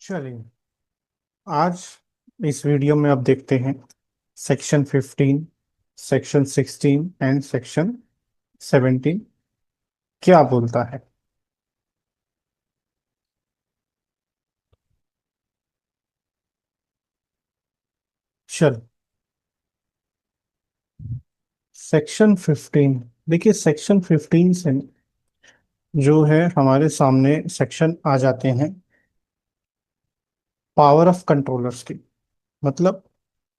चलिए, आज इस वीडियो में अब देखते हैं सेक्शन 15, सेक्शन 16 एंड सेक्शन 17 क्या बोलता है। चल, सेक्शन 15। देखिए, सेक्शन 15 से जो है हमारे सामने सेक्शन आ जाते हैं पावर ऑफ कंट्रोलर्स की। मतलब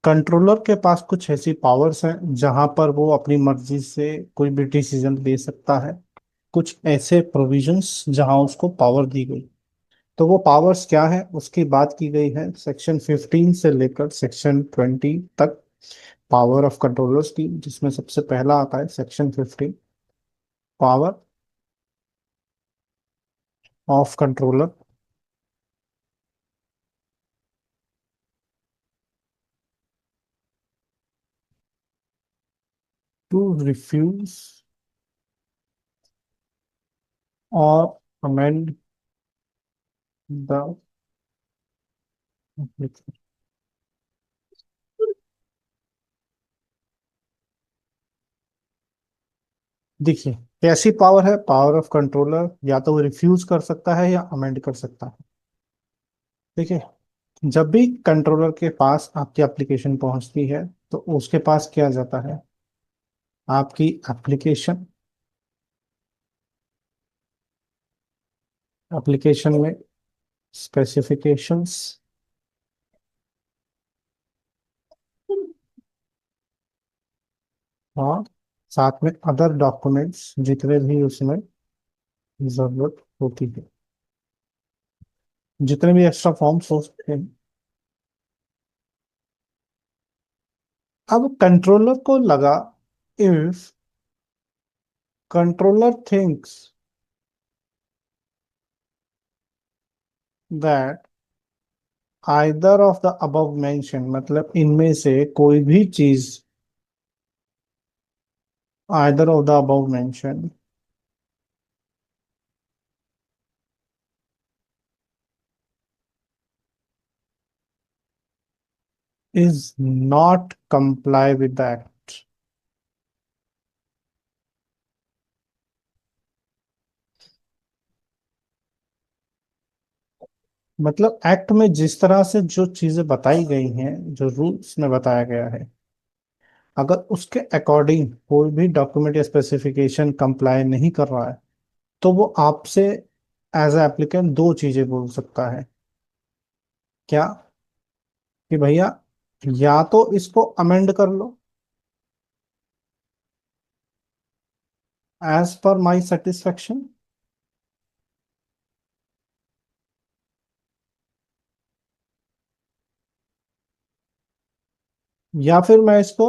कंट्रोलर के पास कुछ ऐसी पावर्स हैं जहां पर वो अपनी मर्जी से कोई भी डिसीजन ले सकता है। कुछ ऐसे प्रोविजंस जहां उसको पावर दी गई, तो वो पावर्स क्या है उसकी बात की गई है सेक्शन 15 से लेकर सेक्शन 20 तक। पावर ऑफ कंट्रोलर्स की, जिसमें सबसे पहला आता है section 15, power of controller to refuse और अमेंड द। देखिए, कैसी पावर है पावर ऑफ कंट्रोलर, या तो वो रिफ्यूज कर सकता है या अमेंड कर सकता है। देखिए, जब भी कंट्रोलर के पास आपकी एप्लीकेशन पहुंचती है तो उसके पास क्या जाता है, आपकी एप्लीकेशन। एप्लीकेशन में स्पेसिफिकेशंस, और साथ में अदर डॉक्यूमेंट्स जितने भी उसमें जरूरत होती है, जितने भी एक्स्ट्रा फॉर्म्स हो सकते हैं। अब कंट्रोलर को लगा, if controller thinks that either of the above mention, मतलब इनमें से कोई भी चीज, either of the above mention is not comply with the act. मतलब एक्ट में जिस तरह से जो चीजें बताई गई हैं, जो रूल्स में बताया गया है, अगर उसके अकॉर्डिंग कोई भी डॉक्यूमेंट या स्पेसिफिकेशन कंप्लाई नहीं कर रहा है, तो वो आपसे एज ए एप्लीकेंट दो चीजें बोल सकता है। क्या? कि भैया, या तो इसको अमेंड कर लो एज पर माई सेटिस्फेक्शन, या फिर मैं इसको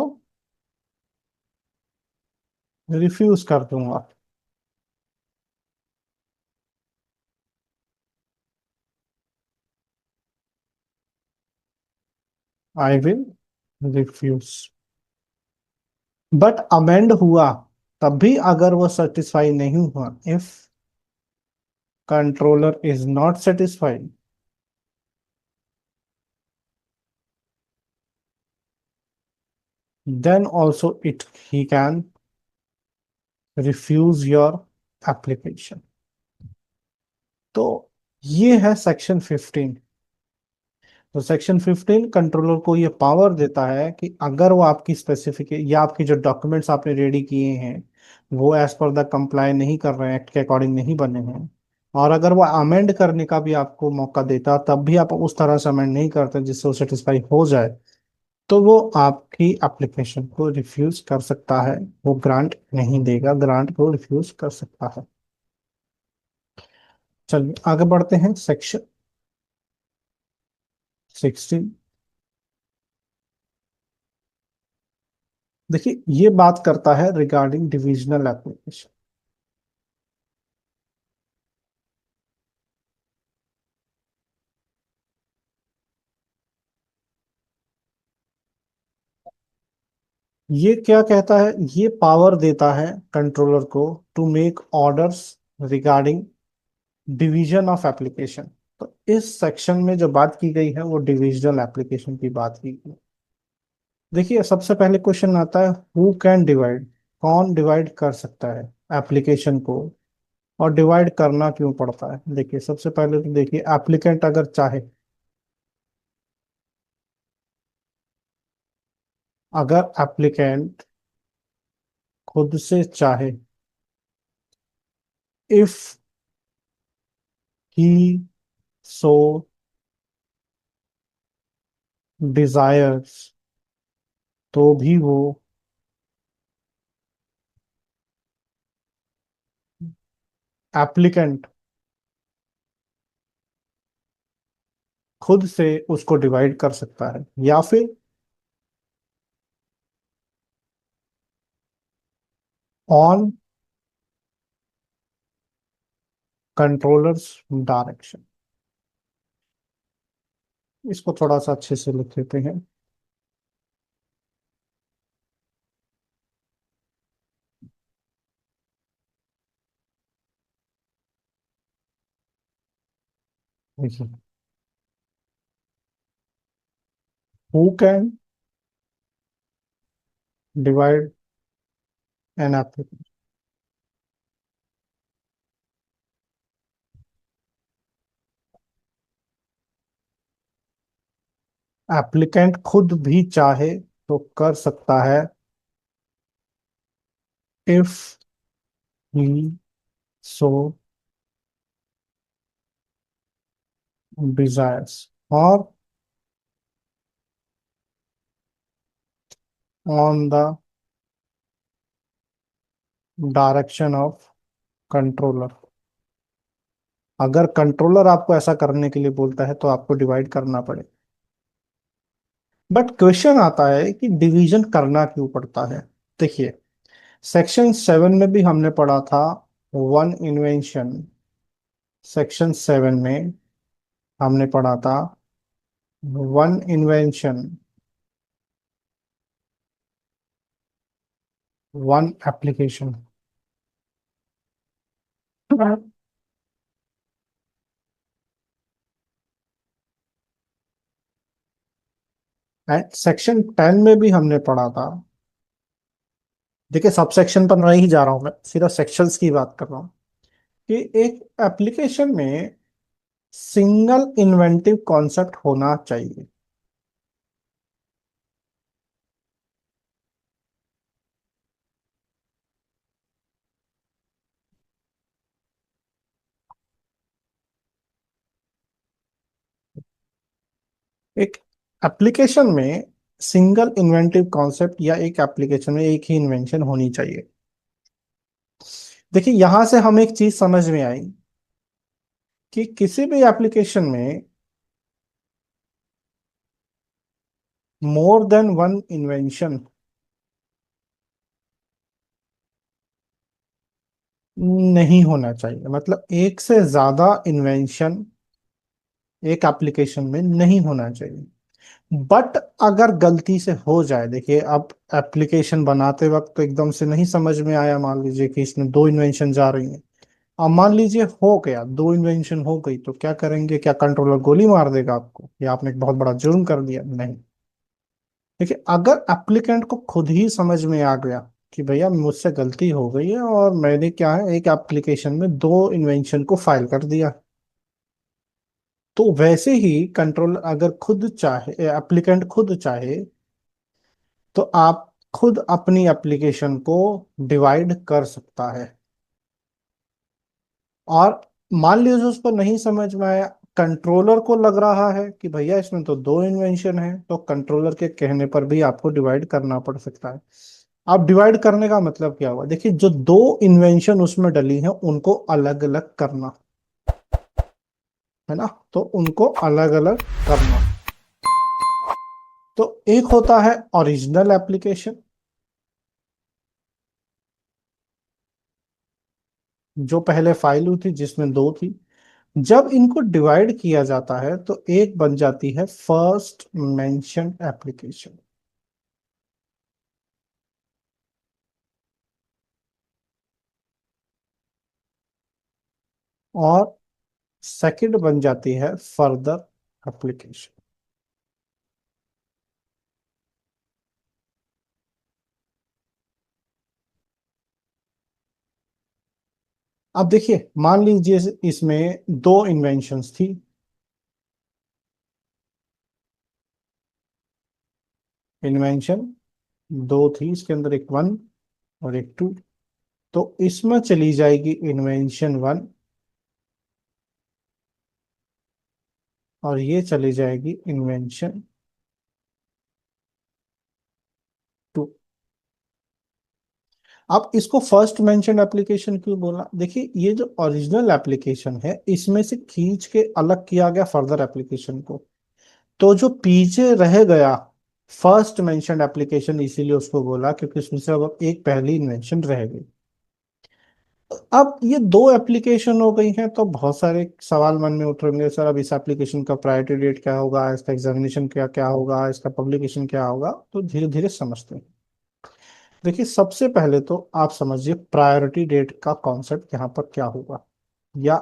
रिफ्यूज कर दूंगा। I will refuse. But amend हुआ तब भी अगर वो सेटिस्फाई नहीं हुआ, if controller is not satisfied, then also it he can refuse your application। तो ये है सेक्शन 15। तो सेक्शन 15 कंट्रोलर को ये पावर देता है कि अगर वो आपकी स्पेसिफिक या आपकी जो डॉक्यूमेंट्स आपने रेडी किए हैं वो एज पर द कंप्लाई नहीं कर रहे हैं, एक्ट के अकॉर्डिंग नहीं बने हैं, और अगर वो अमेंड करने का भी आपको मौका देता तब भी आप उस तरह से अमेंड नहीं करते जिससे वो सेटिस्फाई हो जाए, तो वो आपकी एप्लीकेशन को रिफ्यूज कर सकता है। वो ग्रांट नहीं देगा, ग्रांट को रिफ्यूज कर सकता है। चलिए आगे बढ़ते हैं, सेक्शन 16। देखिए, ये बात करता है रिगार्डिंग डिविजनल एप्लीकेशन। ये क्या कहता है, ये पावर देता है कंट्रोलर को to make orders regarding division of application. इस सेक्शन में जो बात की गई है वो डिविजनल एप्लीकेशन की बात की गई है। देखिए सबसे पहले क्वेश्चन आता है, हु कैन डिवाइड, कौन डिवाइड कर सकता है एप्लीकेशन को, और डिवाइड करना क्यों पड़ता है। देखिए सबसे पहले तो देखिए, एप्लीकेंट अगर चाहे, अगर एप्लीकेंट खुद से चाहे, इफ ही सो डिजायर्स, तो भी वो एप्लीकेंट खुद से उसको डिवाइड कर सकता है, या फिर ऑन कंट्रोलर्स डायरेक्शन। इसको थोड़ा सा अच्छे से लिख लेते हैं। देखिए, who can divide an applicant, applicant खुद भी चाहे तो कर सकता है, इफ ही सो डिजायर्स, और on the direction of controller. अगर कंट्रोलर आपको ऐसा करने के लिए बोलता है तो आपको डिवाइड करना पड़े। बट क्वेश्चन आता है कि डिवीजन करना क्यों पड़ता है। देखिए सेक्शन 7 में भी हमने पढ़ा था वन इन्वेंशन, सेक्शन 7 में हमने पढ़ा था one invention, one application. And section 10 में भी हमने पढ़ा था, देखिए सब सेक्शन पर नहीं जा रहा हूं मैं, सिर्फ सेक्शंस की बात कर रहा हूँ, कि एक एप्लीकेशन में सिंगल इन्वेंटिव कॉन्सेप्ट होना चाहिए। एक एप्लीकेशन में सिंगल इन्वेंटिव कॉन्सेप्ट या एक एप्लीकेशन में एक ही इन्वेंशन होनी चाहिए। देखिए यहां से हमें एक चीज समझ में आई कि किसी भी एप्लीकेशन में मोर देन वन इन्वेंशन नहीं होना चाहिए, मतलब एक से ज्यादा इन्वेंशन एक एप्लीकेशन में नहीं होना चाहिए। बट अगर गलती से हो जाए, देखिए अब एप्लीकेशन बनाते वक्त तो एकदम से नहीं समझ में आया, मान लीजिए कि इसमें दो इन्वेंशन जा रही हैं, अब मान लीजिए हो गया, दो इन्वेंशन हो गई, तो क्या करेंगे, क्या कंट्रोलर गोली मार देगा आपको, या आपने एक बहुत बड़ा जुर्म कर दिया? नहीं। देखिए अगर एप्लीकेंट को खुद ही समझ में आ गया कि भैया मुझसे गलती हो गई है और मैंने क्या है, एक एप्लीकेशन में दो इन्वेंशन को फाइल कर दिया, तो वैसे ही कंट्रोल अगर खुद चाहे, एप्लीकेंट खुद चाहे, तो आप खुद अपनी एप्लीकेशन को डिवाइड कर सकता है। और मान लीजिए उसको नहीं समझ में आया, कंट्रोलर को लग रहा है कि भैया इसमें तो दो इन्वेंशन है, तो कंट्रोलर के कहने पर भी आपको डिवाइड करना पड़ सकता है। अब डिवाइड करने का मतलब क्या हुआ, देखिए जो दो इन्वेंशन उसमें डली हैं उनको अलग अलग करना है ना, तो उनको अलग अलग करना। तो एक होता है ओरिजिनल एप्लीकेशन, जो पहले फाइल हुई थी जिसमें दो थी, जब इनको डिवाइड किया जाता है तो एक बन जाती है फर्स्ट मेंशन एप्लीकेशन। और सेकंड बन जाती है फर्दर एप्लीकेशन। अब देखिए, मान लीजिए इसमें दो इन्वेंशंस थी। इन्वेंशन दो थी, इसके अंदर एक वन और एक टू। तो इसमें चली जाएगी इन्वेंशन वन, और ये चली जाएगी इन्वेंशन टू। अब इसको फर्स्ट मेंशन एप्लीकेशन क्यों बोला? देखिए, ये जो ओरिजिनल एप्लीकेशन है इसमें से खींच के अलग किया गया फर्दर एप्लीकेशन को। तो जो पीछे रह गया फर्स्ट मेंशन एप्लीकेशन, इसीलिए उसको बोला, क्योंकि उसमें से अब एक पहली इन्वेंशन रह गई। अब ये दो एप्लीकेशन हो गई हैं, तो बहुत सारे सवाल मन में उठ रहे होंगे, सर अब इस एप्लीकेशन का प्रायोरिटी डेट क्या होगा, इसका एग्जामिनेशन क्या क्या होगा, इसका पब्लिकेशन क्या होगा। तो धीरे धीरे समझते हैं। देखिए, सबसे पहले तो आप समझिए प्रायोरिटी डेट का कॉन्सेप्ट यहाँ पर क्या होगा, या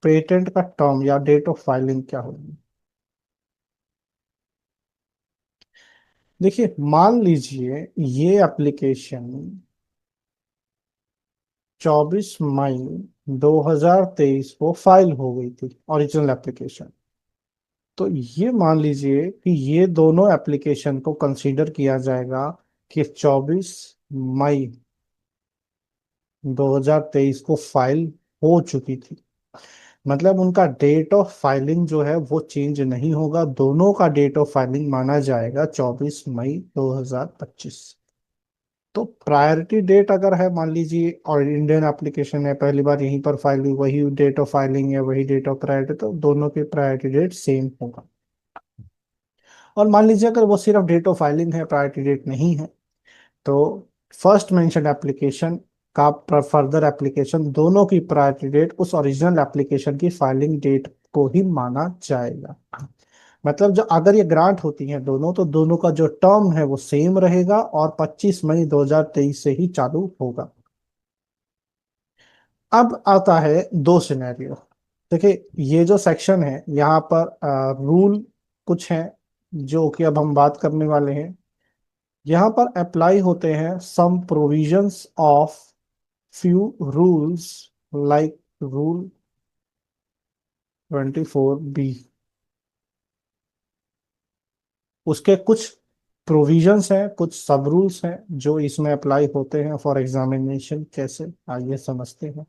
पेटेंट का टर्म या डेट ऑफ फाइलिंग क्या होगी। देखिए, मान लीजिए ये एप्लीकेशन 24 मई 2023 को फाइल हो गई थी, ओरिजिनल एप्लीकेशन। तो ये मान लीजिए कि ये दोनों एप्लीकेशन को कंसीडर किया जाएगा कि 24 मई 2023 को फाइल हो चुकी थी। मतलब उनका डेट ऑफ फाइलिंग जो है वो चेंज नहीं होगा, दोनों का डेट ऑफ फाइलिंग माना जाएगा 24 मई 2025। तो प्रायोरिटी डेट अगर है, मान लीजिए, और इंडियन एप्लीकेशन है, पहली बार यहीं पर फाइल हुई, वही डेट ऑफ फाइलिंग है, वही डेट ऑफ प्रायोरिटी, तो दोनों की प्रायोरिटी डेट सेम होगा। और मान लीजिए अगर वो सिर्फ डेट ऑफ फाइलिंग है, प्रायोरिटी डेट नहीं है, तो फर्स्ट मेंशन एप्लीकेशन का फर्दर एप्लीकेशन, दोनों की प्रायोरिटी डेट उस ओरिजिनल एप्लीकेशन की फाइलिंग डेट को ही माना जाएगा। मतलब जो अगर ये ग्रांट होती हैं दोनों, तो दोनों का जो टर्म है वो सेम रहेगा और 25 मई 2023 से ही चालू होगा। अब आता है दो सिनेरियो। देखिए, ये जो सेक्शन है यहाँ पर रूल कुछ हैं जो कि अब हम बात करने वाले हैं। यहाँ पर अप्लाई होते हैं some provisions of few rules, like rule 24B। उसके कुछ प्रोविजंस हैं, कुछ सब रूल्स हैं जो इसमें अप्लाई होते हैं फॉर एग्जामिनेशन। कैसे, आइए समझते हैं।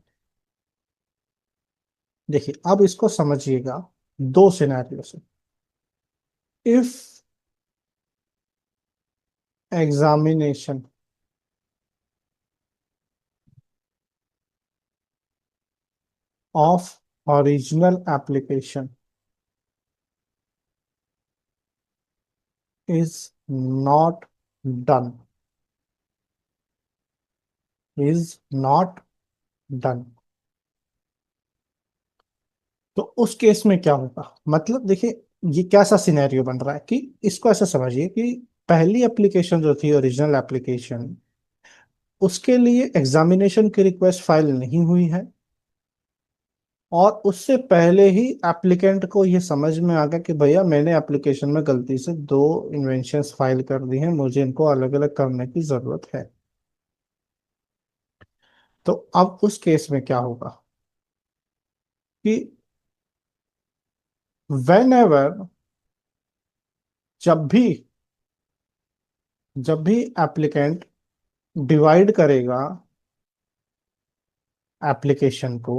देखिए, अब इसको समझिएगा दो सिनेरियो से। If examination of original application is not done, is not done, तो उस केस में क्या होगा? मतलब देखिए, ये कैसा सिनेरियो बन रहा है कि इसको ऐसा समझिए कि पहली एप्लीकेशन जो थी ओरिजिनल एप्लीकेशन, उसके लिए एग्जामिनेशन की रिक्वेस्ट फाइल नहीं हुई है, और उससे पहले ही एप्लीकेंट को ये समझ में आ गया कि भैया मैंने एप्लीकेशन में गलती से दो इन्वेंशंस फाइल कर दी हैं, मुझे इनको अलग अलग करने की जरूरत है। तो अब उस केस में क्या होगा कि वेन एवर, जब भी जब भी एप्लीकेंट डिवाइड करेगा एप्लीकेशन को,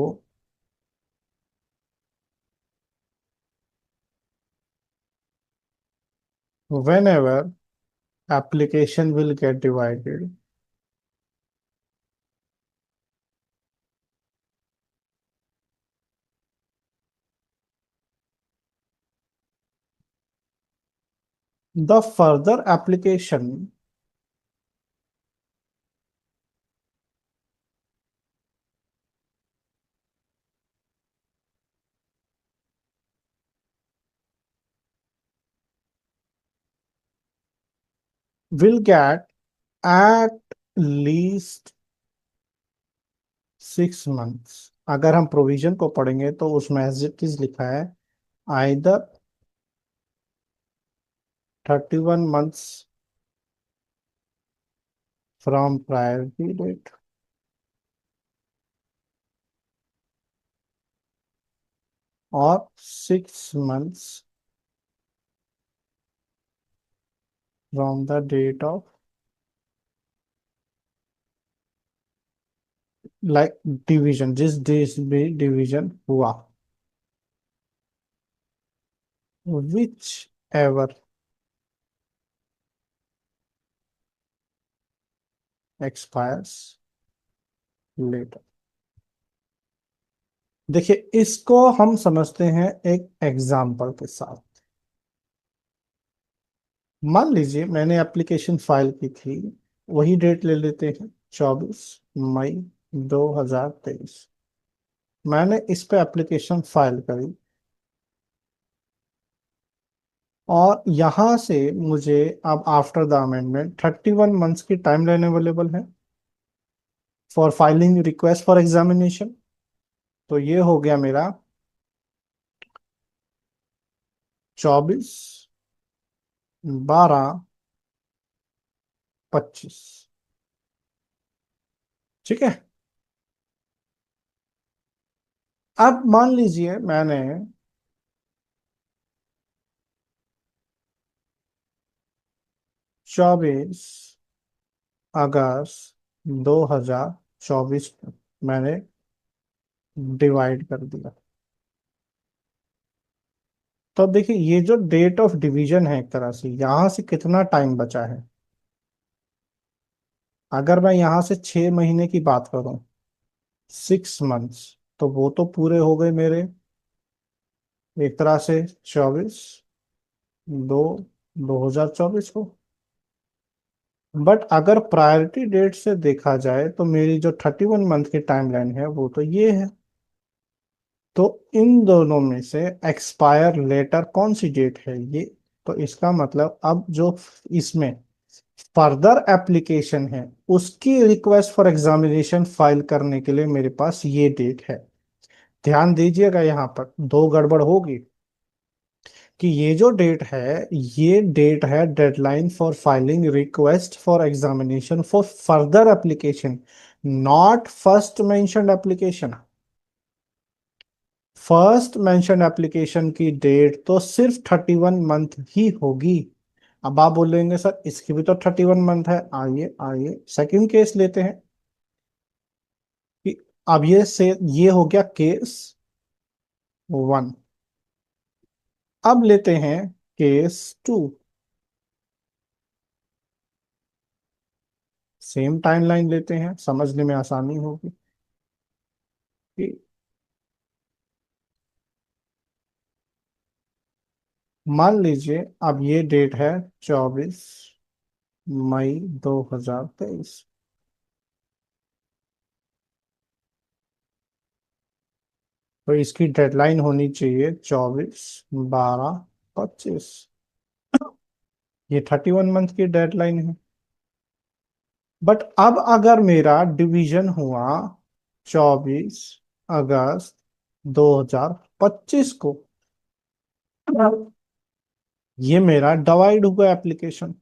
whenever application will get divided, the further application will get at least 6 months अगर हम प्रोविजन को पढ़ेंगे तो उसमें एज इट इज लिखा है, either 31 months from priority date और 6 months from the date of, like division, जिस देश में डिवीजन हुआ, विच एवर एक्सपायर्स लेटर। देखिए, इसको हम समझते हैं एक एग्जाम्पल के साथ। मान लीजिए मैंने एप्लीकेशन फाइल की थी, वही डेट ले लेते हैं, 24 मई 2023। मैंने इस पे एप्लीकेशन फाइल करी और यहां से मुझे अब आफ्टर द अमेंडमेंट 31 months की टाइमलाइन अवेलेबल है for filing request for examination. तो ये हो गया मेरा 24/12/25। ठीक है। अब मान लीजिए मैंने 24 अगस्त 2024 को मैंने डिवाइड कर दिया। तो देखिए, ये जो डेट ऑफ डिवीजन है, एक तरह से यहां से कितना टाइम बचा है। अगर मैं यहां से 6 महीने की बात करूं, 6 months, तो वो तो पूरे हो गए मेरे, एक तरह से 24/2/2024 को। बट अगर प्रायोरिटी डेट से देखा जाए तो मेरी जो 31 month की टाइमलाइन है वो तो ये है। तो इन दोनों में से एक्सपायर लेटर कौन सी डेट है ये। तो इसका मतलब अब जो इसमें फर्दर एप्लीकेशन है, उसकी रिक्वेस्ट फॉर एग्जामिनेशन फाइल करने के लिए मेरे पास ये डेट है। ध्यान दीजिएगा, यहाँ पर दो गड़बड़ होगी कि ये जो डेट है, ये डेट है deadline for filing request for examination for further application, not first mentioned application. First mention application की डेट तो सिर्फ 31 मंथ ही होगी। अब आप बोलेंगे सर इसकी भी तो 31 मंथ है। आइए आइए सेकंड केस लेते हैं कि अब ये हो गया केस 1। अब लेते हैं केस 2। सेम टाइमलाइन लेते हैं, समझने में आसानी होगी कि मान लीजिए अब ये डेट है 24 मई 2023। तो इसकी डेडलाइन होनी चाहिए 24/12/25। ये 31 मंथ की डेडलाइन है। बट अब अगर मेरा डिवीजन हुआ 24 अगस्त 2025 को, ये मेरा डिवाइड हुआ एप्लीकेशन।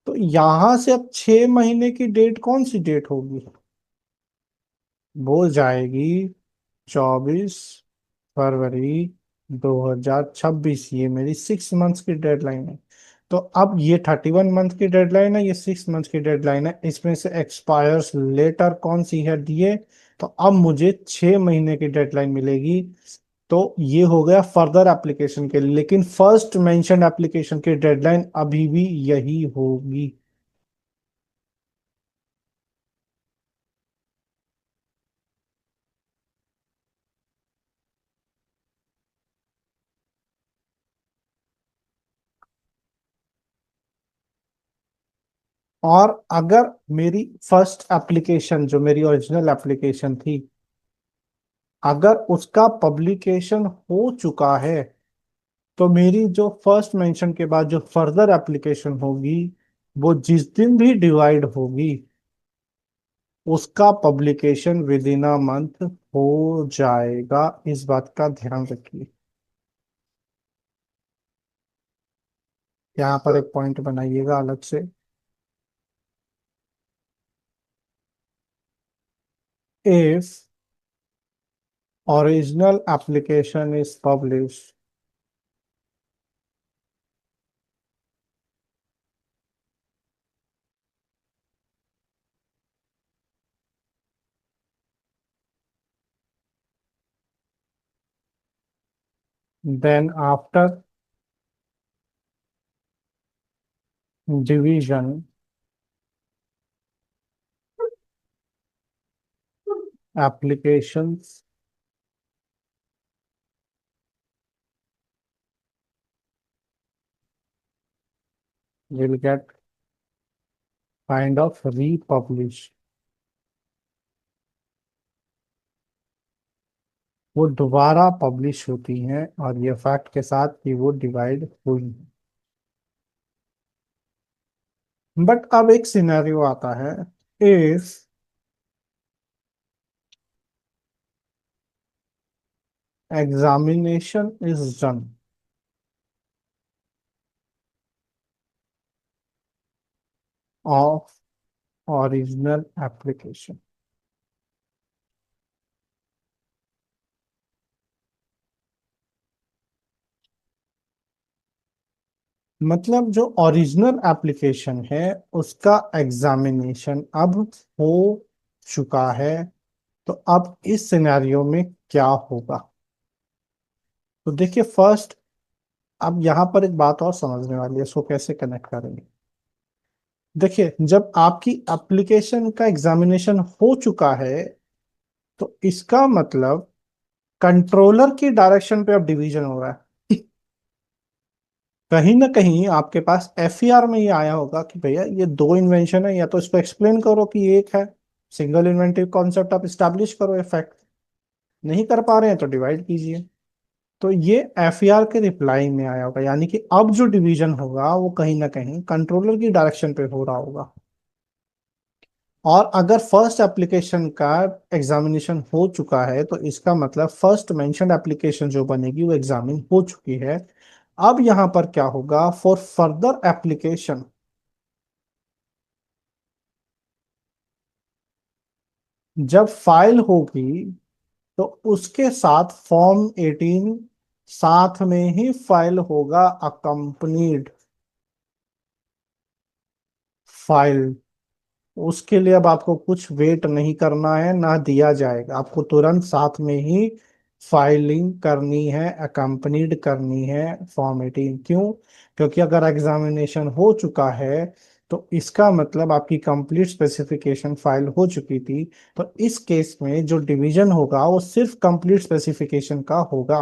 तो यहां से अब 6 महीने की डेट कौन सी डेट होगी, वो जाएगी 24 फरवरी 2026। ये मेरी 6 मंथ्स की डेडलाइन है। तो अब ये 31 मंथ की डेडलाइन है, ये 6 मंथ्स की डेडलाइन है, इसमें से एक्सपायर्स लेटर कौन सी है डीए। तो अब मुझे 6 महीने की डेडलाइन मिलेगी। तो ये हो गया फर्दर एप्लीकेशन के लिए, लेकिन फर्स्ट मेंशन एप्लीकेशन की डेडलाइन अभी भी यही होगी। और अगर मेरी फर्स्ट एप्लीकेशन जो मेरी ओरिजिनल एप्लीकेशन थी, अगर उसका पब्लिकेशन हो चुका है, तो मेरी जो फर्स्ट मेंशन के बाद जो फर्दर एप्लीकेशन होगी, वो जिस दिन भी डिवाइड होगी, उसका publication with in a month हो जाएगा। इस बात का ध्यान रखिए। यहाँ पर एक पॉइंट बनाइएगा अलग से। If original application is published, then after division, applications will get kind of republished। वो दोबारा पब्लिश होती हैं, और ये फैक्ट के साथ कि वो डिवाइड हुई। बट अब एक सिनेरियो आता है। If examination is done of original application, मतलब जो ओरिजिनल एप्लीकेशन है उसका एग्जामिनेशन अब हो चुका है, तो अब इस सिनेरियो में क्या होगा। तो देखिए फर्स्ट, अब यहाँ पर एक बात और समझने वाली है, इसको कैसे कनेक्ट करेंगे। देखिए जब आपकी एप्लीकेशन का एग्जामिनेशन हो चुका है, तो इसका मतलब कंट्रोलर की डायरेक्शन पे अब डिवीजन हो रहा है। कहीं ना कहीं आपके पास एफईआर में ये आया होगा कि भैया ये दो इन्वेंशन है, या तो इसको एक्सप्लेन करो कि ये एक है, सिंगल इन्वेंटिव कॉन्सेप्ट आप स्टैब्लिश करो, ये फैक्ट नहीं कर पा रहे हैं तो डिवाइड कीजिए। तो ये एफईआर के रिप्लाई में आया होगा, यानी कि अब जो डिवीजन होगा वो कहीं ना कहीं कंट्रोलर की डायरेक्शन पे हो रहा होगा। और अगर फर्स्ट एप्लीकेशन का एग्जामिनेशन हो चुका है, तो इसका मतलब फर्स्ट मेंशन्ड एप्लीकेशन जो बनेगी वो एग्जामिन हो चुकी है। अब यहां पर क्या होगा, फॉर फर्दर एप्लीकेशन जब फाइल होगी, तो उसके साथ फॉर्म 18 साथ में ही फाइल होगा, अकम्पनीड फाइल। उसके लिए अब आपको कुछ वेट नहीं करना है, ना दिया जाएगा, आपको तुरंत साथ में ही फाइलिंग करनी है, अकम्पनीड करनी है फॉर्मेटिंग। क्यों? क्योंकि अगर एग्जामिनेशन हो चुका है, तो इसका मतलब आपकी कंप्लीट स्पेसिफिकेशन फाइल हो चुकी थी। तो इस केस में जो डिवीजन होगा वो सिर्फ कंप्लीट स्पेसिफिकेशन का होगा।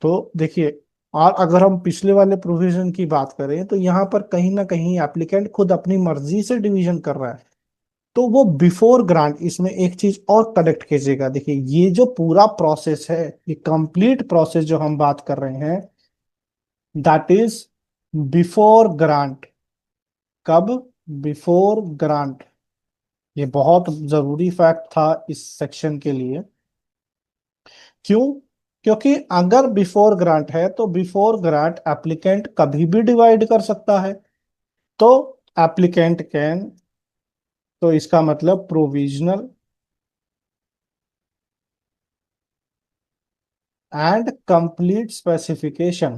तो देखिए, और अगर हम पिछले वाले प्रोविजन की बात करें, तो यहाँ पर कहीं ना कहीं एप्लीकेंट खुद अपनी मर्जी से डिवीजन कर रहा है। तो वो बिफोर ग्रांट, इसमें एक चीज और कलेक्ट कीजिएगा। देखिए ये जो पूरा प्रोसेस है, ये कंप्लीट प्रोसेस जो हम बात कर रहे हैं, दैट इज बिफोर ग्रांट। कब? Before grant. ये बहुत जरूरी फैक्ट था इस सेक्शन के लिए। क्यों? क्योंकि अगर बिफोर ग्रांट है, तो बिफोर ग्रांट एप्लीकेंट कभी भी डिवाइड कर सकता है। तो एप्लीकेंट कैन, तो इसका मतलब provisional and complete specification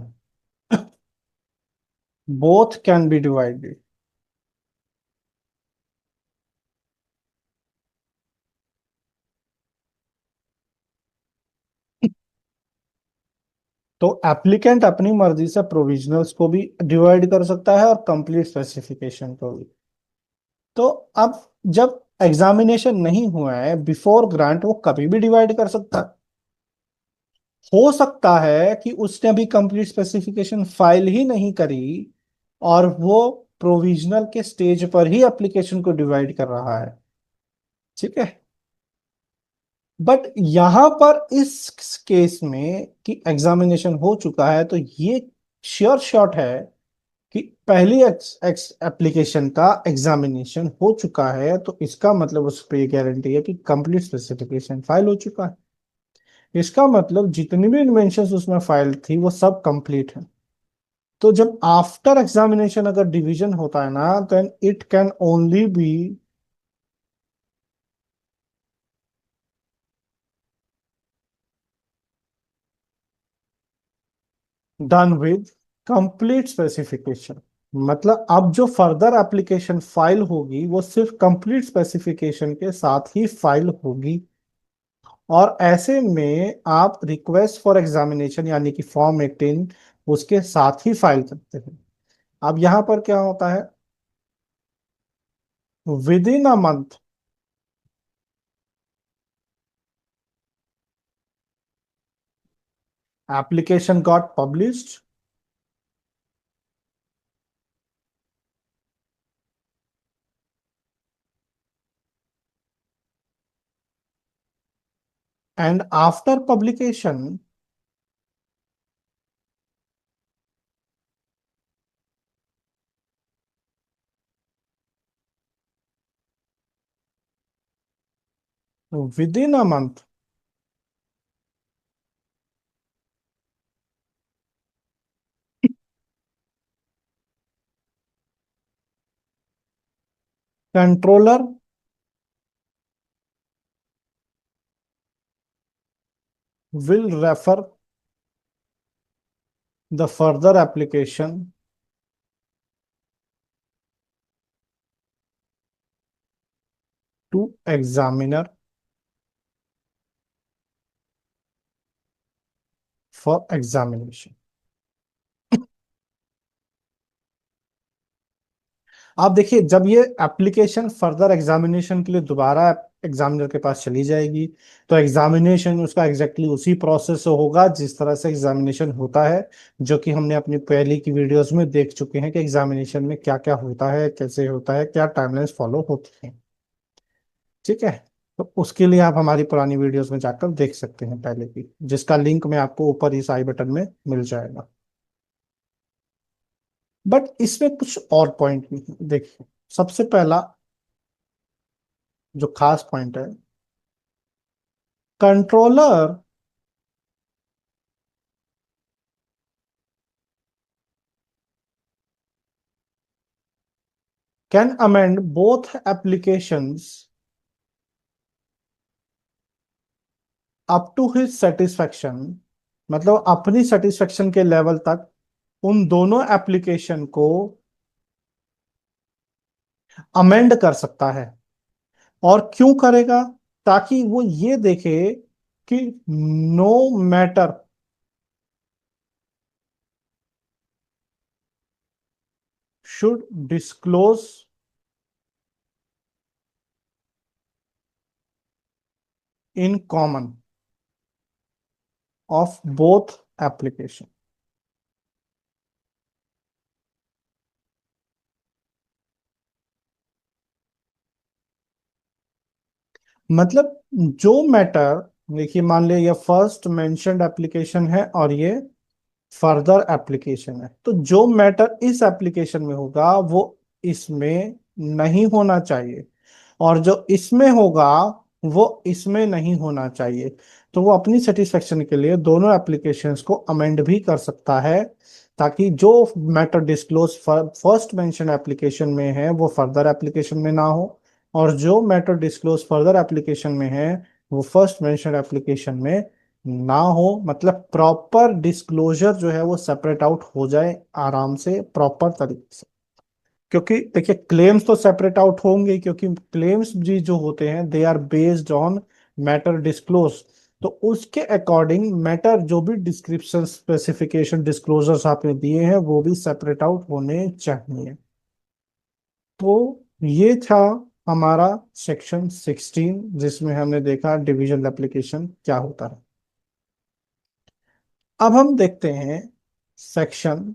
both can be divided. तो एप्लीकेंट अपनी मर्जी से प्रोविजनल्स को भी डिवाइड कर सकता है और कंप्लीट स्पेसिफिकेशन को भी। तो अब जब एग्जामिनेशन नहीं हुआ है, बिफोर ग्रांट वो कभी भी डिवाइड कर सकता है। हो सकता है कि उसने अभी कंप्लीट स्पेसिफिकेशन फाइल ही नहीं करी, और वो प्रोविजनल के स्टेज पर ही एप्लीकेशन को डिवाइड कर रहा है। ठीक है। बट यहां पर इस केस में कि एग्जामिनेशन हो चुका है, तो ये श्योर शॉट है कि पहली एप्लीकेशन का एग्जामिनेशन हो चुका है, तो इसका मतलब उस पर गारंटी है कि कंप्लीट स्पेसिफिकेशन फाइल हो चुका है। इसका मतलब जितनी भी इन्वेंशन उसमें फाइल थी वो सब कंप्लीट है। तो जब आफ्टर एग्जामिनेशन अगर डिवीजन होता है ना, then it can only be done with complete specification. मतलब अब जो फर्दर एप्लीकेशन फाइल होगी वो सिर्फ कंप्लीट स्पेसिफिकेशन के साथ ही फाइल होगी। और ऐसे में आप रिक्वेस्ट फॉर एग्जामिनेशन यानी कि फॉर्म 18 उसके साथ ही फाइल करते हैं। अब यहां पर क्या होता है, with in a month application got published and after publication with in a month controller will refer the further application to examiner for examination। आप देखिए, जब ये एप्लीकेशन फर्दर एग्जामिनेशन के लिए दोबारा एग्जामिनर के पास चली जाएगी, तो एग्जामिनेशन उसका एग्जैक्टली उसी प्रोसेस से होगा जिस तरह से एग्जामिनेशन होता है, जो कि हमने अपनी पहले की वीडियोस में देख चुके हैं कि एग्जामिनेशन में क्या क्या होता है, कैसे होता है, क्या टाइमलाइंस फॉलो होती है। ठीक है। तो उसके लिए आप हमारी पुरानी वीडियोस में जाकर देख सकते हैं पहले की, जिसका लिंक मैं आपको ऊपर इस आई बटन में मिल जाएगा। बट इसमें कुछ और पॉइंट भी है, देखिए। सबसे पहला जो खास पॉइंट है, controller can amend both applications up to his satisfaction. मतलब अपनी सेटिस्फेक्शन के लेवल तक उन दोनों एप्लीकेशन को अमेंड कर सकता है। और क्यों करेगा? ताकि वो ये देखे कि no matter should disclose in common of both application. मतलब जो मैटर, देखिए मान लिया ये फर्स्ट मेंशन्ड एप्लीकेशन है और ये फर्दर एप्लीकेशन है, तो जो मैटर इस एप्लीकेशन में होगा वो इसमें नहीं होना चाहिए, और जो इसमें होगा वो इसमें नहीं होना चाहिए। तो वो अपनी सेटिस्फेक्शन के लिए दोनों एप्लीकेशंस को अमेंड भी कर सकता है, ताकि जो matter disclose first mention application में है वो फर्दर एप्लीकेशन में ना हो, और जो मैटर डिस्क्लोज फर्दर एप्लीकेशन में है वो फर्स्ट मेंशन एप्लीकेशन में ना हो। मतलब प्रॉपर डिस्क्लोजर जो है वो सेपरेट आउट हो जाए आराम से, प्रॉपर तरीके से। क्योंकि देखिए, क्लेम्स तो सेपरेट आउट होंगे, क्योंकि क्लेम्स भी जो होते हैं they are based on matter disclose. तो उसके अकॉर्डिंग मैटर जो भी डिस्क्रिप्शन स्पेसिफिकेशन डिस्क्लोजर्स आपने दिए हैं वो भी सेपरेट आउट होने चाहिए। तो ये था हमारा सेक्शन 16, जिसमें हमने देखा डिविजन एप्लीकेशन क्या होता है। अब हम देखते हैं सेक्शन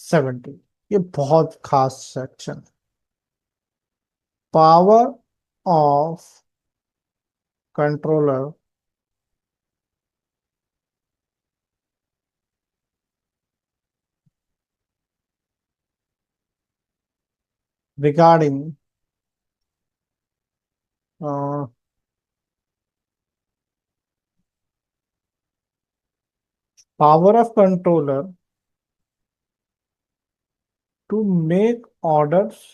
17। ये बहुत खास section, power of controller regarding power of controller to make orders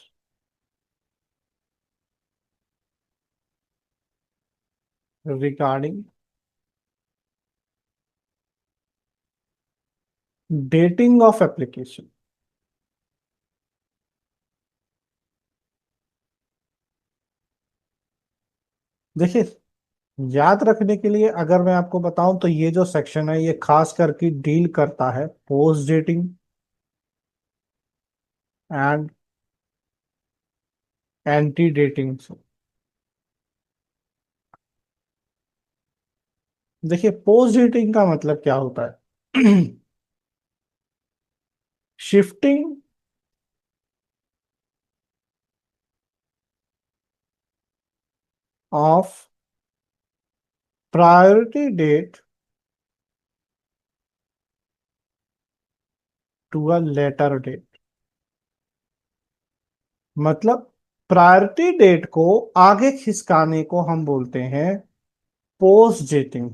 regarding dating of application. देखिए, याद रखने के लिए अगर मैं आपको बताऊं तो ये जो सेक्शन है ये खास करके डील करता है post dating and anti dating से। देखिए, पोस्ट डेटिंग का मतलब क्या होता है? Shifting of priority date to a later date. मतलब प्रायोरिटी डेट को आगे खिसकाने को हम बोलते हैं पोस्ट डेटिंग।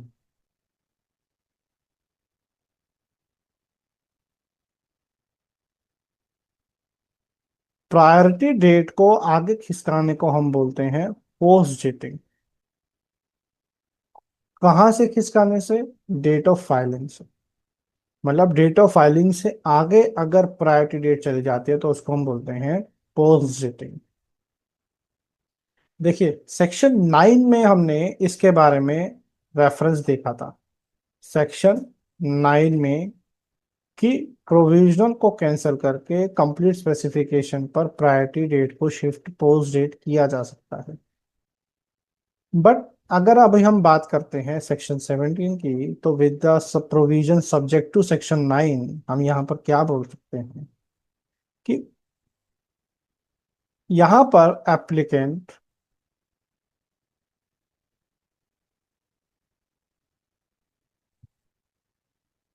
प्रायोरिटी डेट को आगे खिसकाने को हम बोलते हैं पोस्ट डेटिंग। कहां से खिसकाने से? डेट ऑफ फाइलिंग से। मतलब डेट ऑफ फाइलिंग से आगे अगर प्रायोरिटी डेट चली जाती है तो उसको हम बोलते हैं पोस्ट डेटिंग। देखिए, सेक्शन 9 में हमने इसके बारे में रेफरेंस देखा था। सेक्शन 9 में कि प्रोविजनल को कैंसिल करके कंप्लीट स्पेसिफिकेशन पर प्रायोरिटी डेट को शिफ्ट पोस्ट डेट किया जा सकता है। बट अगर अभी हम बात करते हैं सेक्शन 17 की, तो with the provision subject to section 9 हम यहाँ पर क्या बोल सकते हैं कि यहाँ पर applicant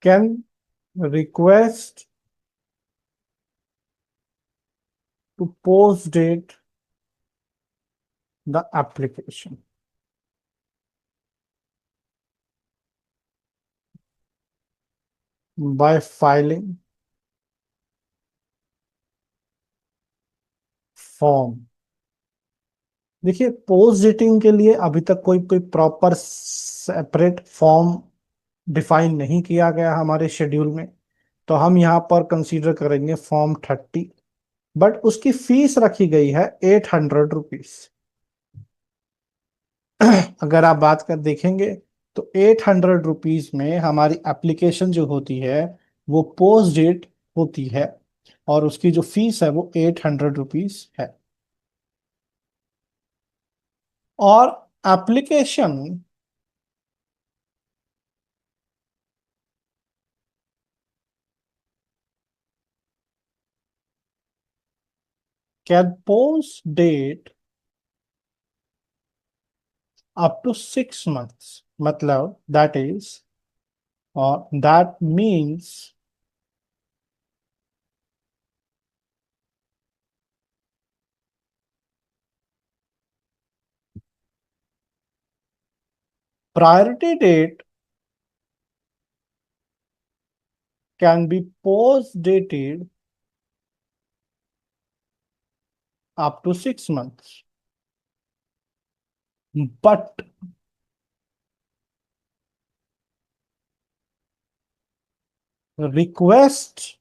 can request to post date the application by filing form. देखिए, पोस्ट डेटिंग के लिए अभी तक कोई कोई प्रॉपर सेपरेट फॉर्म डिफाइन नहीं किया गया हमारे शेड्यूल में। तो हम यहाँ पर कंसीडर करेंगे फॉर्म 30। बट उसकी फीस रखी गई है 800 रुपीज। अगर आप बात कर देखेंगे तो 800 रुपीज में हमारी एप्लीकेशन जो होती है वो पोस्ट डेट होती है, और उसकी जो फीस है वो 800 रुपीज है। और application can post date up to 6 months। मतलब दैट इज, और that means priority date can be post dated up to 6 months, but request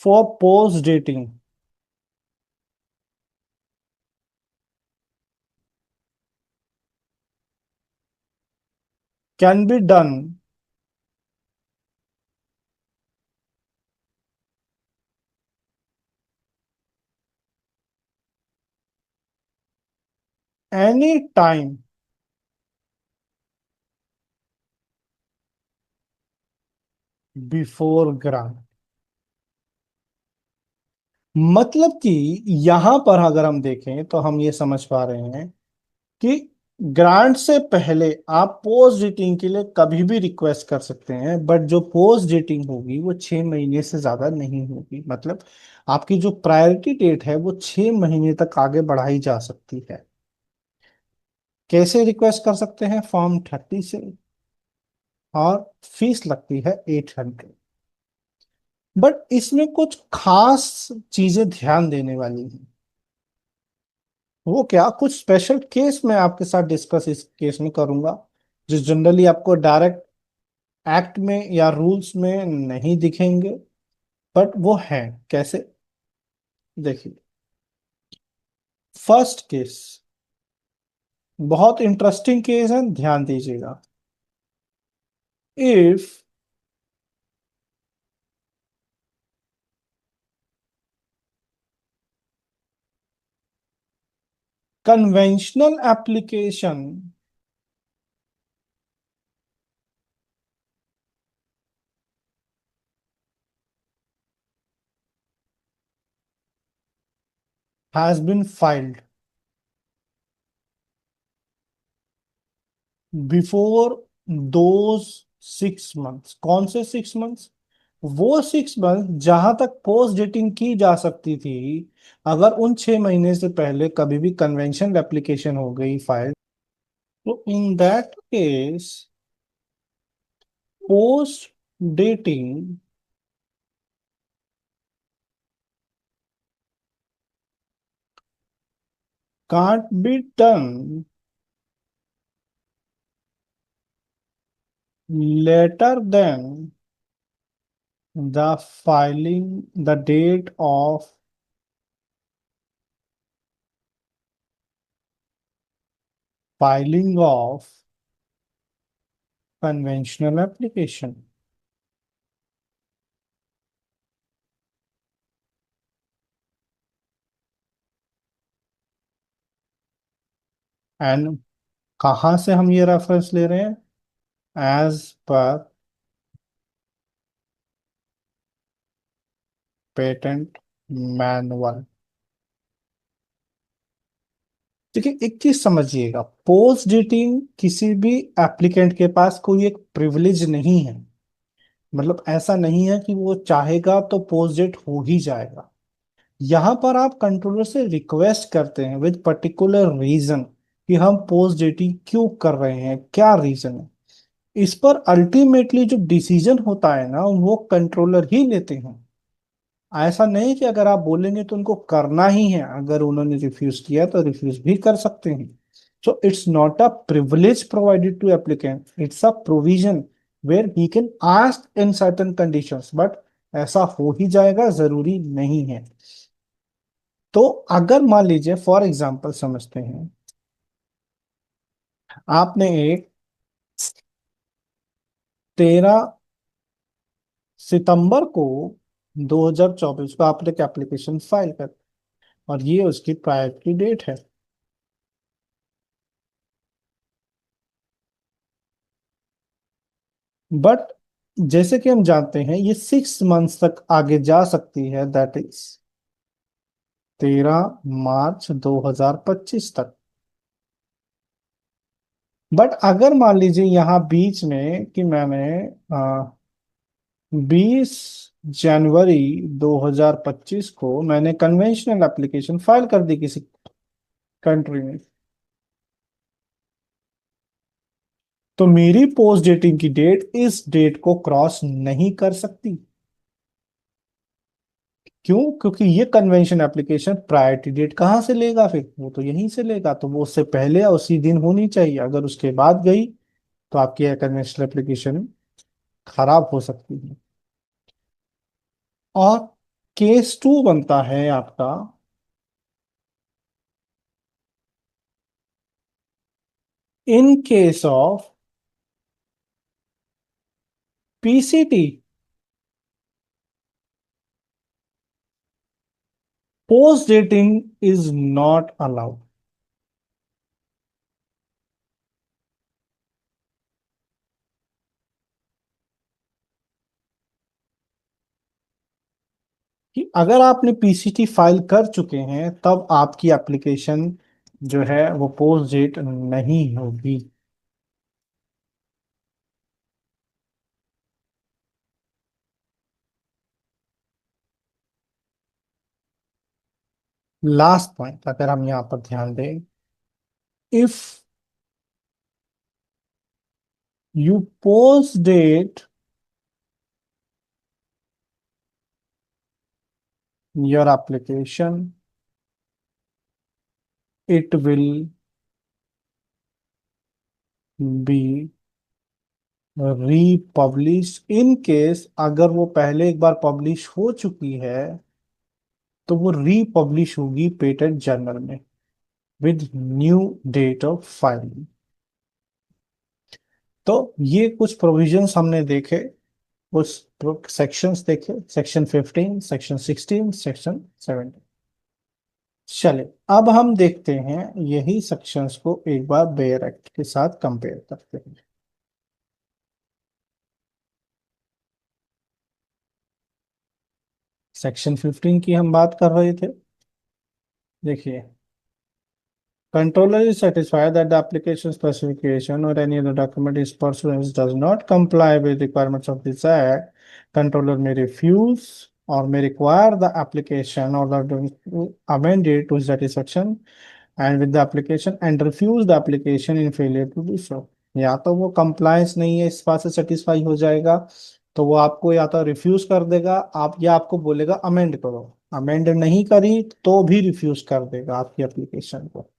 for post dating can be done any time before grant। मतलब कि यहां पर अगर हम देखें तो हम ये समझ पा रहे हैं कि ग्रांट से पहले आप पोस्ट डेटिंग के लिए कभी भी रिक्वेस्ट कर सकते हैं, बट जो पोस्ट डेटिंग होगी वो 6 महीने से ज्यादा नहीं होगी। मतलब आपकी जो प्रायोरिटी डेट है वो 6 महीने तक आगे बढ़ाई जा सकती है। कैसे रिक्वेस्ट कर सकते हैं? फॉर्म 30 से। और फीस लगती है 800। बट इसमें कुछ खास चीजें ध्यान देने वाली हैं। वो क्या, कुछ स्पेशल केस मैं आपके साथ डिस्कस इस केस में करूंगा, जो जनरली आपको डायरेक्ट एक्ट में या रूल्स में नहीं दिखेंगे, बट वो है। कैसे? देखिए, फर्स्ट केस बहुत इंटरेस्टिंग केस है, ध्यान दीजिएगा। If conventional application has been filed before those 6 months. कौन से 6 मंथ्स? वो 6 मंथ जहां तक पोस्ट डेटिंग की जा सकती थी, अगर उन 6 महीने से पहले कभी भी कन्वेंशन एप्लीकेशन हो गई फाइल, तो in that case post dating can't be done later than the date of filing of conventional application। And कहाँ से हम ये रेफरेंस ले रहे हैं? As per patent manual. देखिए, एक चीज समझिएगा, पोस्ट डेटिंग किसी भी एप्लीकेंट के पास कोई एक प्रिविलेज नहीं है। मतलब ऐसा नहीं है कि वो चाहेगा तो पोस्ट डेट हो ही जाएगा। यहाँ पर आप कंट्रोलर से रिक्वेस्ट करते हैं विद पर्टिकुलर रीजन, कि हम पोस्ट डेटिंग क्यों कर रहे हैं, क्या रीजन है। इस पर अल्टीमेटली जो डिसीजन होता है ना, वो कंट्रोलर ही लेते हैं। ऐसा नहीं कि अगर आप बोलेंगे तो उनको करना ही है, अगर उन्होंने रिफ्यूज किया तो रिफ्यूज भी कर सकते हैं। So it's not a privilege provided to applicant, it's a provision where he can ask in certain conditions, but ऐसा हो ही जाएगा जरूरी नहीं है। तो अगर मान लीजिए फॉर एग्जांपल समझते हैं, आपने एक 13 सितंबर को 2024 को आपने एक एप्लीकेशन फाइल कर, और ये उसकी प्रायोरिटी डेट है। बट जैसे कि हम जानते हैं ये 6 मंथ्स तक आगे जा सकती है, दैट इज 13 मार्च 2025 तक। बट अगर मान लीजिए यहाँ बीच में कि मैंने 20 जनवरी 2025 को मैंने कन्वेंशनल एप्लीकेशन फाइल कर दी किसी कंट्री में, तो मेरी पोस्ट डेटिंग की डेट इस डेट को क्रॉस नहीं कर सकती। क्यों? क्योंकि ये कन्वेंशन एप्लीकेशन प्रायोरिटी डेट कहाँ से लेगा? फिर वो तो यहीं से लेगा, तो वो उससे पहले या उसी दिन होनी चाहिए। अगर उसके बाद गई तो आपकी कन्वेंशनल एप्लीकेशन खराब हो सकती है। और केस 2 बनता है आपका, in case of PCT post dating is not allowed. कि अगर आपने पीसीटी फाइल कर चुके हैं तब आपकी एप्लीकेशन जो है वो पोस्ट डेट नहीं होगी। लास्ट पॉइंट अगर हम यहाँ पर ध्यान दें, if you post date your application, it will be republish in case अगर वो पहले एक बार पब्लिश हो चुकी है तो वो रीपब्लिश होगी पेटेंट जर्नल में with new date of filing. तो ये कुछ प्रोविजंस हमने देखे, कुछ सेक्शंस देखे, सेक्शन 15, सेक्शन 16, सेक्शन 17। चले अब हम देखते हैं यही सेक्शंस को एक बार बेयर एक्ट के साथ कंपेयर करते हैं। सेक्शन 15 की हम बात कर रहे थे। देखिए, controller is satisfied that the application specification or any other document is pursuant does not comply with requirements of this act. Controller may refuse or may require the application or the amended to satisfaction and with the application and refuse the application in failure to do so. या तो वो compliance नहीं है, इस बात से satisfy हो जाएगा तो वो आपको या तो रिफ्यूज कर देगा आप, या आपको बोलेगा अमेंड करो। अमेंड नहीं करी तो भी रिफ्यूज कर देगा आपकी एप्लीकेशन को।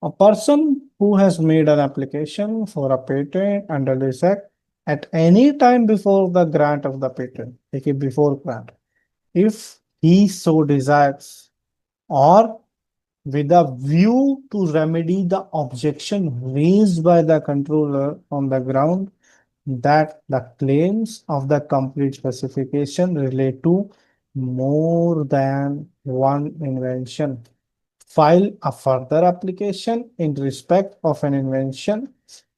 A person who has made an application for a patent under this act at any time before the grant of the patent, okay, before grant, if he so desires, or with a view to remedy the objection raised by the controller on the ground that the claims of the complete specification relate to more than one invention, file a further application in respect of an invention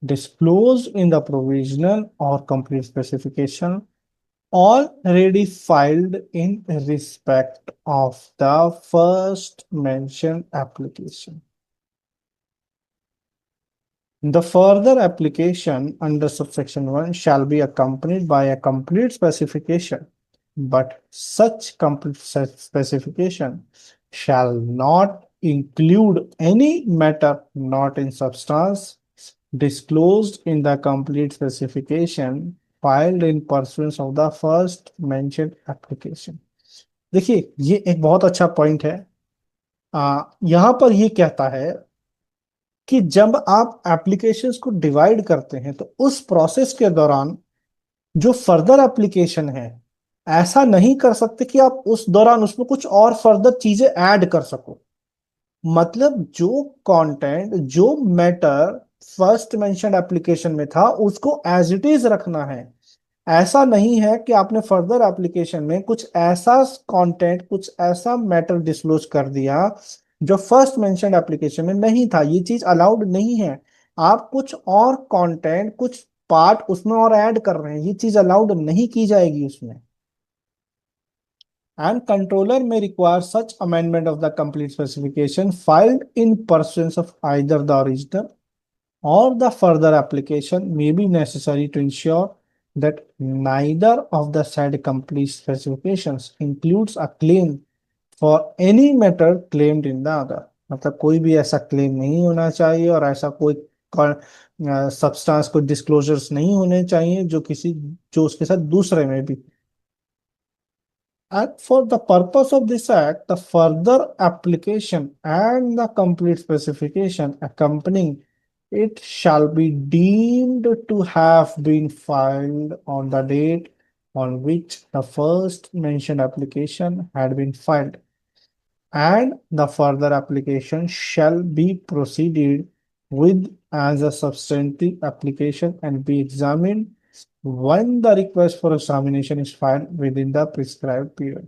disclosed in the provisional or complete specification already filed in respect of the first mentioned application. The further application under subsection 1 shall be accompanied by a complete specification, but such complete specification shall not include any matter not in substance disclosed in the complete specification filed in pursuance of the first mentioned application. देखिए ये एक बहुत अच्छा point है। यहाँ पर ये कहता है कि जब आप एप्लीकेशंस को डिवाइड करते हैं तो उस प्रोसेस के दौरान जो फर्दर एप्लीकेशन है ऐसा नहीं कर सकते कि आप उस दौरान उसमें कुछ और फर्दर चीजें ऐड कर सको। मतलब जो कंटेंट जो मैटर फर्स्ट मेंशन्ड एप्लीकेशन में था उसको एज इट इज रखना है। ऐसा नहीं है कि आपने फर्दर एप्लीकेशन में कुछ ऐसा कंटेंट कुछ ऐसा मैटर डिस्क्लोज कर दिया जो फर्स्ट मेंशन्ड एप्लीकेशन में नहीं था। ये चीज अलाउड नहीं है। आप कुछ और कंटेंट कुछ पार्ट उसमें और ऐड कर रहे हैं, ये चीज अलाउड नहीं की जाएगी उसमें। And controller may require such amendment of the complete specification filed in pursuance of either the original or the further application may be necessary to ensure that neither of the said complete specifications includes a claim for any matter claimed in the other। मतलब कोई भी ऐसा claim नहीं होना चाहिए और ऐसा कोई सब्सटेंस कोई डिस्क्लोजर्स नहीं होने चाहिए जो किसी जो उसके साथ दूसरे में भी। And for the purpose of this act, the further application and the complete specification accompanying it shall be deemed to have been filed on the date on which the first mentioned application had been filed, and the further application shall be proceeded with as a substantive application and be examined when the request for examination is filed within the prescribed period।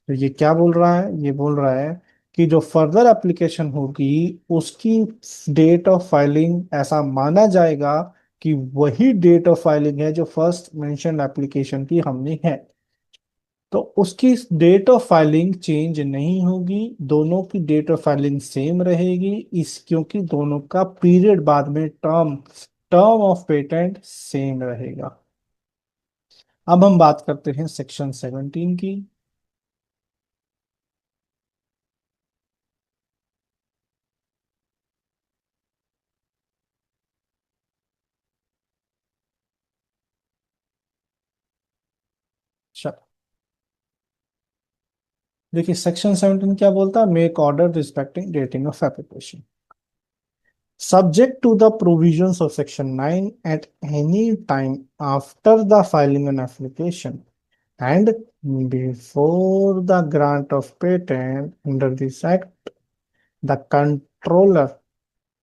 तो ये क्या बोल रहा है, ये बोल रहा है कि जो फर्दर एप्लीकेशन होगी उसकी डेट ऑफ फाइलिंग ऐसा माना जाएगा कि वही डेट ऑफ फाइलिंग है जो फर्स्ट मेंशन एप्लीकेशन की हमने है। तो उसकी डेट ऑफ फाइलिंग चेंज नहीं होगी, दोनों की डेट ऑफ फाइलिंग सेम रहेगी, इस क्योंकि दोनों का पीरियड बाद में term term of patent same रहेगा। अब हम बात करते हैं सेक्शन 17 की। अच्छा, देखिए सेक्शन 17 क्या बोलता है, make order respecting dating of application. Subject to the provisions of Section 9 at any time after the filing an application and before the grant of patent under this Act, the controller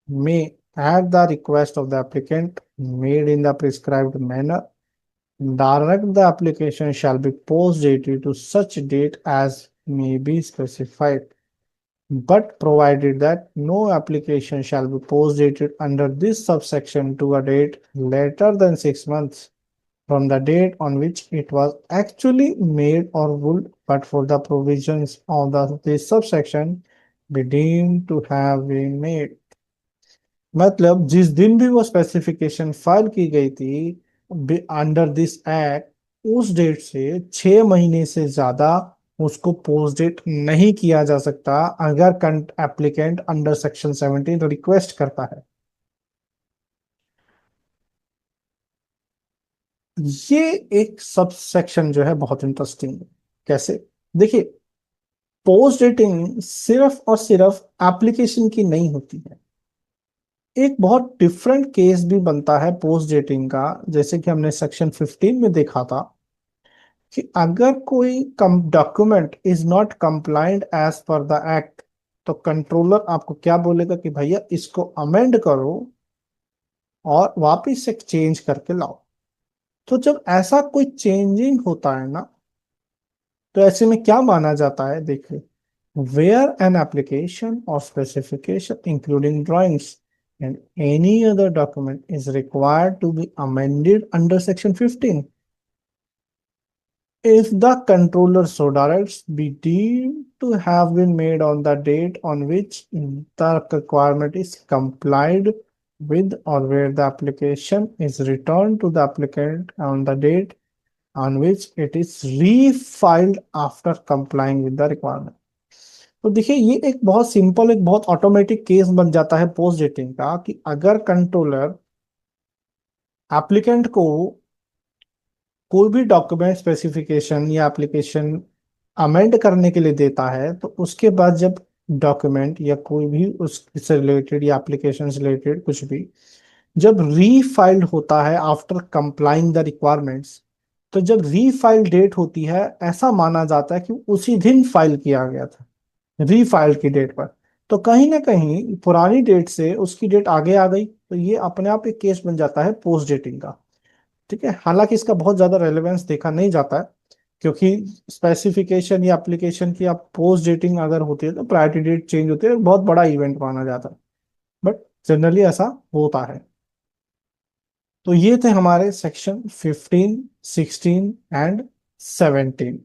may, at the request of the applicant made in the prescribed manner, direct the application shall be post-dated to such date as may be specified, but provided that no application shall be post-dated under this subsection to a date later than 6 months from the date on which it was actually made or would, but for the provisions of this subsection, be deemed to have been made। मतलब जिस दिन भी वो specification file की गई थी under this act, उस date से 6 महीने से ज्यादा उसको पोस्ट डेट नहीं किया जा सकता अगर एप्लीकेंट अंडर सेक्शन 17 रिक्वेस्ट करता है। ये एक सब सेक्शन जो है बहुत इंटरेस्टिंग है। कैसे? देखिए, पोस्ट डेटिंग सिर्फ और सिर्फ एप्लीकेशन की नहीं होती है, एक बहुत डिफरेंट केस भी बनता है पोस्ट डेटिंग का, जैसे कि हमने सेक्शन 15 में देखा था कि अगर कोई document is not compliant as per the act, तो कंट्रोलर आपको क्या बोलेगा कि भैया इसको अमेंड करो और वापस से चेंज करके लाओ। तो जब ऐसा कोई चेंजिंग होता है ना, तो ऐसे में क्या माना जाता है, देखिए, where an application or specification including drawings and any other document is required to be amended under section 15, if the controller so directs, be deemed to have been made on the date on which the requirement is complied with, or where the application is returned to the applicant on the date on which it is refiled after complying with the requirement। तो देखिए, ये एक बहुत simple, एक बहुत automatic case बन जाता है पोस्ट डेटिंग का कि अगर कंट्रोलर एप्लीकेंट को कोई भी डॉक्यूमेंट स्पेसिफिकेशन या एप्लीकेशन अमेंड करने के लिए देता है, तो उसके बाद जब डॉक्यूमेंट या कोई भी उससे रिलेटेड या एप्लीकेशन से रिलेटेड कुछ भी जब रीफाइल्ड होता है आफ्टर कंप्लाइंग द रिक्वायरमेंट्स, तो जब रीफाइल डेट होती है, ऐसा माना जाता है कि उसी दिन फाइल किया गया था रीफाइल की डेट पर। तो कहीं ना कहीं पुरानी डेट से उसकी डेट आगे आ गई, तो ये अपने आप एक केस बन जाता है पोस्ट डेटिंग का। ठीक है, हालांकि इसका बहुत ज्यादा रेलेवेंस देखा नहीं जाता है, क्योंकि स्पेसिफिकेशन या एप्लीकेशन की आप पोस्ट डेटिंग अगर होती है तो प्रायोरिटी डेट चेंज होती है, बहुत बड़ा इवेंट माना जाता है, बट जनरली ऐसा होता है। तो ये थे हमारे सेक्शन 15, 16 एंड 17।